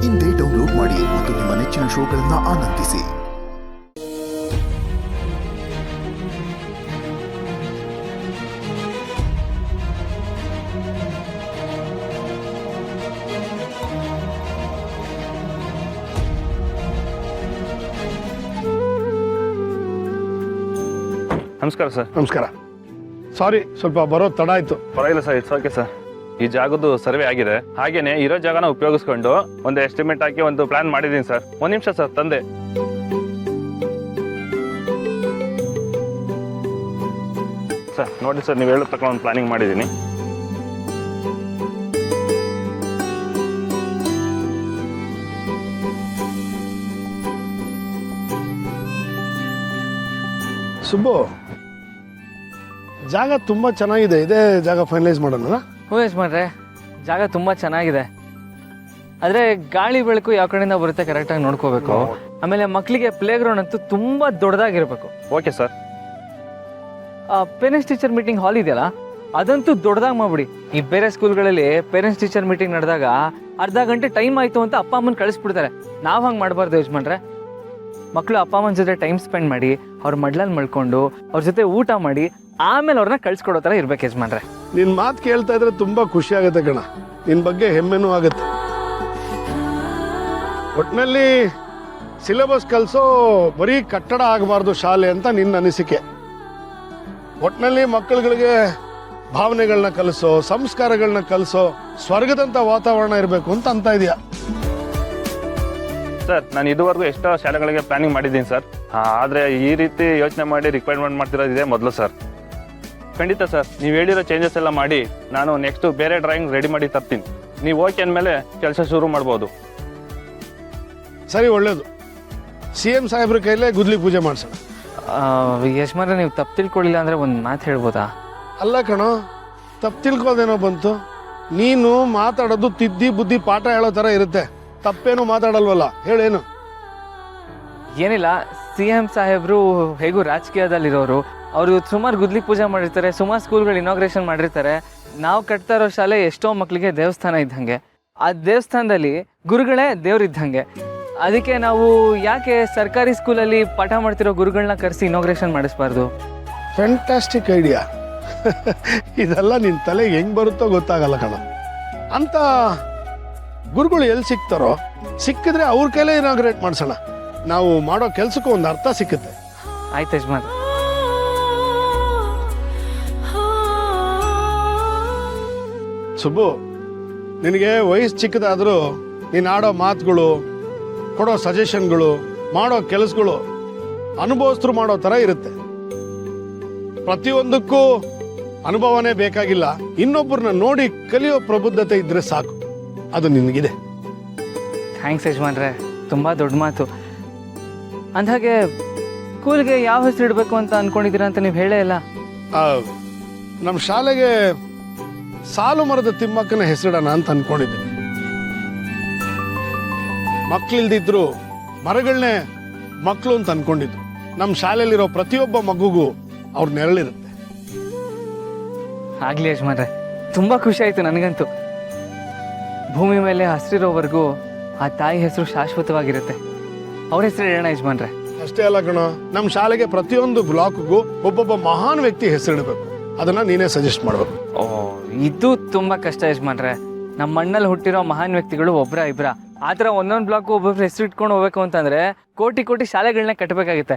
ಇಂದೇ ಡೌನ್ಲೋಡ್ ಮಾಡಿ ಮತ್ತು ನಿಮ್ಮ ನೆಚ್ಚಿನ ಶೋಗಳನ್ನು ಆನಂದಿಸಿ. ನಮಸ್ಕಾರ ಸರ್. ನಮಸ್ಕಾರ. ಸಾರಿ, ಸ್ವಲ್ಪ ಬರೋದು ತಡ ಆಯ್ತು. ಪರವಾಗಿಲ್ಲ ಸರ್, ಇಟ್ಸ್ ಓಕೆ ಸರ್. ಈ ಜಾಗದ್ದು ಸರ್ವೆ ಆಗಿದೆ, ಹಾಗೇನೆ ಇರೋ ಜಾಗನ ಉಪಯೋಗಿಸ್ಕೊಂಡು ಒಂದು ಎಸ್ಟಿಮೇಟ್ ಹಾಕಿ ಒಂದು ಪ್ಲಾನ್ ಮಾಡಿದ್ದೀನಿ ಸರ್. ಒಂದ್ ನಿಮಿಷ ಸರ್, ತಂದೆ. ಸರ್ ನೋಡಿ ಸರ್, ನೀವು ಹೇಳೋ ತಕ್ಕ ಒಂದು ಪ್ಲಾನಿಂಗ್ ಮಾಡಿದ್ದೀನಿ. ಸುಬ್ಬು, ಜಾಗ ತುಂಬ ಚೆನ್ನಾಗಿದೆ. ಇದೇ ಜಾಗ ಫೈನಲೈಸ್ ಮಾಡೋಣ. ಹ್ಞೂ ಯಜಮಾನ್ರೆ, ಜಾಗ ತುಂಬ ಚೆನ್ನಾಗಿದೆ. ಆದರೆ ಗಾಳಿ ಬೆಳಕು ಯಾವ ಕಡೆಯಿಂದ ಬರುತ್ತೆ ಕರೆಕ್ಟಾಗಿ ನೋಡ್ಕೋಬೇಕು. ಆಮೇಲೆ ಮಕ್ಕಳಿಗೆ ಪ್ಲೇ ಗ್ರೌಂಡ್ ಅಂತೂ ತುಂಬ ದೊಡ್ಡದಾಗಿರ್ಬೇಕು. Okay sir. Parents teacher meeting hall ಇದೆಯಲ್ಲ, ಅದಂತೂ ದೊಡ್ಡದಾಗಿ ಮಾಡ್ಬಿಡಿ. ಈ ಬೇರೆ ಸ್ಕೂಲ್ಗಳಲ್ಲಿ ಪೇರೆಂಟ್ಸ್ ಟೀಚರ್ ಮೀಟಿಂಗ್ ನಡೆದಾಗ ಅರ್ಧ ಗಂಟೆ ಟೈಮ್ ಆಯಿತು ಅಂತ ಅಪ್ಪ ಅಮ್ಮನ ಕಳಿಸ್ಬಿಡ್ತಾರೆ. ನಾವು ಹಂಗೆ ಮಾಡಬಾರ್ದು ಯಜಮಾನ್ರೆ. ಮಕ್ಕಳು ಅಪ್ಪ ಅಮ್ಮನ ಜೊತೆ ಟೈಮ್ ಸ್ಪೆಂಡ್ ಮಾಡಿ, ಅವ್ರ ಮಡ್ಲಲ್ಲಿ ಮಲ್ಕೊಂಡು ಅವ್ರ ಜೊತೆ ಊಟ ಮಾಡಿ ಆಮೇಲೆ ಅವ್ರನ್ನ ಕಳ್ಸಿಕೊಡೋ ಥರ ಇರ್ಬೇಕು ಯಜಮಾನ್ರೆ. ನಿನ್ನ ಮಾತು ಕೇಳ್ತಾ ಇದ್ರೆ ತುಂಬ ಖುಷಿ ಆಗುತ್ತೆ ಕಣ. ನಿನ್ನ ಬಗ್ಗೆ ಹೆಮ್ಮೆನೂ ಆಗುತ್ತೆ. ಒಟ್ಟಿನಲ್ಲಿ ಸಿಲೆಬಸ್ ಕಲಿಸೋ ಬರೀ ಕಟ್ಟಡ ಆಗಬಾರ್ದು ಶಾಲೆ ಅಂತ ನಿನ್ನ ಅನಿಸಿಕೆ. ಒಟ್ಟಿನಲ್ಲಿ ಮಕ್ಕಳುಗಳಿಗೆ ಭಾವನೆಗಳನ್ನ ಕಲಿಸೋ, ಸಂಸ್ಕಾರಗಳನ್ನ ಕಲಿಸೋ ಸ್ವರ್ಗದಂಥ ವಾತಾವರಣ ಇರಬೇಕು ಅಂತ ಇದೆಯಾ? ಸರ್, ನಾನು ಇದುವರೆಗೂ ಎಷ್ಟೋ ಶಾಲೆಗಳಿಗೆ ಪ್ಲಾನಿಂಗ್ ಮಾಡಿದ್ದೀನಿ ಸರ್. ಆದರೆ ಈ ರೀತಿ ಯೋಚನೆ ಮಾಡಿ ರಿಕ್ವೈರ್ಮೆಂಟ್ ಮಾಡ್ತಿರೋದಿದೆ ಮೊದಲು ಸರ್. ಖಂಡಿತ ಸರ್, ನೀವು ಹೇಳಿರೋ ಚೇಂಜಸ್ ಎಲ್ಲ ಮಾಡಿ ನಾನು ನೆಕ್ಸ್ಟು ಬೇರೆ ಡ್ರಾಯಿಂಗ್ ರೆಡಿ ಮಾಡಿ ತರ್ತೀನಿ. ನೀವು ಓಕೆ ಅಂದಮೇಲೆ ಕೆಲಸ ಶುರು ಮಾಡ್ಬೋದು. ಸರಿ, ಒಳ್ಳೇದು. CM ಸಾಹೇಬ್ರ ಕೈಲೇ ಗುದ್ಲಿ ಪೂಜೆ ಮಾಡಿಸೋಣ. ಯಜಮಾನ್ರೆ, ನೀವು ತಪ್ಪು ತಿಳ್ಕೊಳ್ಳಿಲ್ಲ ಅಂದರೆ ಒಂದು ಮಾತು ಹೇಳ್ಬೋದಾ? ಅಲ್ಲ ಕಣೋ, ತಪ್ಪು ತಿಳ್ಕೋದೇನೋ ಬಂತು. ನೀನು ಮಾತಾಡೋದು ತಿದ್ದಿ ಬುದ್ಧಿ ಪಾಠ ಹೇಳೋ ಥರ ಇರುತ್ತೆ. ತಪ್ಪೇನು ಮಾತಾಡಲ್ವಲ್ಲ, ಹೇಳೇನು? ಏನಿಲ್ಲ, CM ಸಾಹೇಬರು ಹೇಗೂ ರಾಜಕೀಯದಲ್ಲಿರೋರು. ಅವರು ಸುಮಾರು ಗುದ್ಲಿ ಪೂಜೆ ಮಾಡಿರ್ತಾರೆ, ಸುಮಾರು ಸ್ಕೂಲ್ಗಳು ಇನಾಗ್ರೇಷನ್ ಮಾಡಿರ್ತಾರೆ. ನಾವು ಕಟ್ತಾ ಇರೋ ಶಾಲೆ ಎಷ್ಟೋ ಮಕ್ಕಳಿಗೆ ದೇವಸ್ಥಾನ ಇದ್ದಂಗೆ. ಆ ದೇವಸ್ಥಾನದಲ್ಲಿ ಗುರುಗಳೇ ದೇವ್ರಿದ್ದಂಗೆ. ಅದಕ್ಕೆ ನಾವು ಯಾಕೆ ಸರ್ಕಾರಿ ಸ್ಕೂಲಲ್ಲಿ ಪಾಠ ಮಾಡ್ತಿರೋ ಗುರುಗಳನ್ನ ಕರೆಸಿ ಇನಾಗ್ರೇಷನ್ ಮಾಡಿಸ್ಬಾರ್ದು? Fantastic idea. ಇದೆಲ್ಲ ನಿನ್ನ ತಲೆಗೆ ಹೆಂಗೆ ಬರುತ್ತೋ ಗೊತ್ತಾಗಲ್ಲ ಕಣ. ಅಂತ ಗುರುಗಳು ಎಲ್ಲಿ ಸಿಗ್ತಾರೋ, ಸಿಕ್ಕಿದ್ರೆ ಅವ್ರ ಕೈಲೇ ಇನಾಗ್ರೇಟ್ ಮಾಡಿಸೋಣ. ನಾವು ಮಾಡೋ ಕೆಲಸಕ್ಕೂ ಒಂದು ಅರ್ಥ ಸಿಕ್ಕುತ್ತೆ. ಆಯ್ತು ಯಜಮಾನ್. ಸುಬ್ಬು, ನಿನಗೆ ವಯಸ್ಸು ಚಿಕ್ಕದಾದರೂ ನೀನು ಆಡೋ ಮಾತುಗಳು, ಕೊಡೋ ಸಜೆಷನ್ಗಳು, ಮಾಡೋ ಕೆಲಸಗಳು ಅನುಭವಸ್ಥರು ಮಾಡೋ ಥರ ಇರುತ್ತೆ. ಪ್ರತಿಯೊಂದಕ್ಕೂ ಅನುಭವನೇ ಬೇಕಾಗಿಲ್ಲ, ಇನ್ನೊಬ್ಬರನ್ನ ನೋಡಿ ಕಲಿಯೋ ಪ್ರಬುದ್ಧತೆ ಇದ್ರೆ ಸಾಕು. ಅದು ನಿನಗಿದೆ. ಥ್ಯಾಂಕ್ಸ್ ಯಜಮಾನ್ರೆ, ತುಂಬ ದೊಡ್ಡ ಮಾತು. ಅಂದಾಗೆ ಸ್ಕೂಲ್ಗೆ ಯಾವ ಹೆಸರು ಇಡಬೇಕು ಅಂತ ಅನ್ಕೊಂಡಿದ್ದೀರಾ ಅಂತ ನೀವು ಹೇಳೇ ಇಲ್ಲ. ನಮ್ಮ ಶಾಲೆಗೆ ಸಾಲು ಮರದ ತಿಮ್ಮಕ್ಕನ ಹೆಸರಿಡೋಣ ಅಂತ ಅನ್ಕೊಂಡಿದ್ದೀನಿ. ಮಕ್ಕಳಿಲ್ದಿದ್ರು ಮರಗಳನ್ನೇ ಮಕ್ಕಳು ಅಂತ ಅನ್ಕೊಂಡಿದ್ರು. ನಮ್ಮ ಶಾಲೆಯಲ್ಲಿರೋ ಪ್ರತಿಯೊಬ್ಬ ಮಗುಗೂ ಅವ್ರ ನೆರಳಿರುತ್ತೆ. ಆಗ್ಲಿ ಯಜಮಾನ್ರೆ, ತುಂಬ ಖುಷಿ ಆಯಿತು ನನಗಂತೂ. ಭೂಮಿ ಮೇಲೆ ಹಸಿರಿರೋವರೆಗೂ ಆ ತಾಯಿ ಹೆಸರು ಶಾಶ್ವತವಾಗಿರುತ್ತೆ. ಅವ್ರ ಹೆಸರು ಹೇಳೋಣ ಯಜಮಾನ್ರೆ. ಅಷ್ಟೇ ಅಲ್ಲ ಕಣೋ, ನಮ್ಮ ಶಾಲೆಗೆ ಪ್ರತಿಯೊಂದು ಬ್ಲಾಕ್ಗೂ ಒಬ್ಬೊಬ್ಬ ಮಹಾನ್ ವ್ಯಕ್ತಿ ಹೆಸರಿಡಬೇಕು. ಅದನ್ನ ನೀನೇ ಸಜೆಸ್ಟ್ ಮಾಡಬೇಕು. ಓ, ಇದು ತುಂಬ ಕಷ್ಟ ಯಜಮಾನ್ರೆ. ನಮ್ಮ ಮಣ್ಣಲ್ಲಿ ಹುಟ್ಟಿರೋ ಮಹಾನ್ ವ್ಯಕ್ತಿಗಳು ಒಬ್ಬರ ಇಬ್ಬರ. ಆ ಥರ ಒಂದೊಂದು ಬ್ಲಾಕ್ ಒಬ್ಬೊಬ್ರು ಹೆಸರು ಇಟ್ಕೊಂಡು ಹೋಗ್ಬೇಕು ಅಂತಂದ್ರೆ ಕೋಟಿ ಕೋಟಿ ಶಾಲೆಗಳನ್ನ ಕಟ್ಟಬೇಕಾಗುತ್ತೆ.